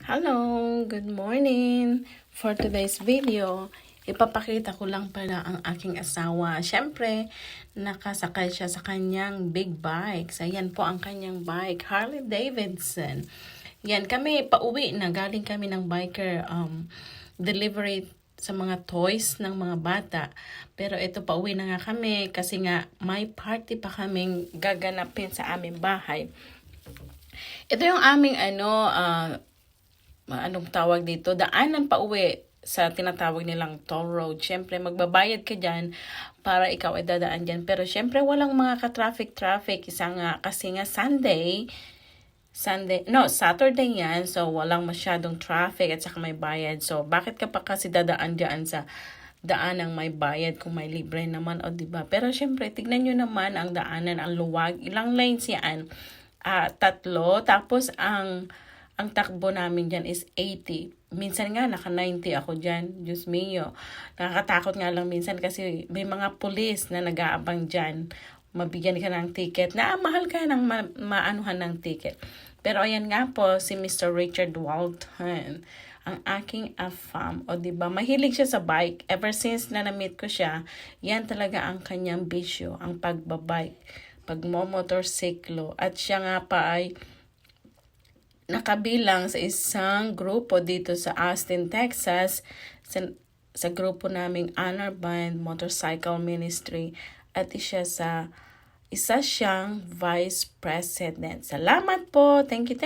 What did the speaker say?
Hello, good morning. For today's video, ipapakita ko lang pala ang aking asawa. Siyempre, nakasakay siya sa kanyang big bike. So, yan po ang kanyang bike, Harley Davidson. Yan, kami pauwi na. Galing kami ng biker delivery sa mga toys ng mga bata. Pero ito, pauwi na nga kami kasi nga may party pa kaming gaganapin sa aming bahay. Ito yung aming anong tawag dito, daanan pa uwi sa tinatawag nilang toll road. Syempre, magbabayad ka dyan para ikaw ay dadaan dyan. Pero syempre, walang mga ka-traffic. Isa nga, kasi nga Saturday yan. So, walang masyadong traffic at saka may bayad. So, bakit ka pa kasi dadaan dyan sa daan ng may bayad kung may libre naman, o diba? Pero syempre, tignan nyo naman ang daanan, ang luwag. Ilang lanes yan? 3. Tapos, ang takbo namin dyan is 80. Minsan nga, naka 90 ako dyan. Diyos mio. Nakakatakot nga lang minsan kasi may mga pulis na nag-aabang dyan. Mabigyan ka ng ticket. Mahal ka ng maanuhan ng ticket. Pero ayan nga po, si Mr. Richard Walton, ang aking afam. O diba, mahilig siya sa bike. Ever since na na-meet ko siya, yan talaga ang kanyang bisyo, ang pagbabike, pagmomotorsiklo. At siya nga pa ay nakabilang sa isang grupo dito sa Austin, Texas, sa grupo naming Honor Band Motorcycle Ministry, at isa siyang Vice President. Salamat po. Thank you.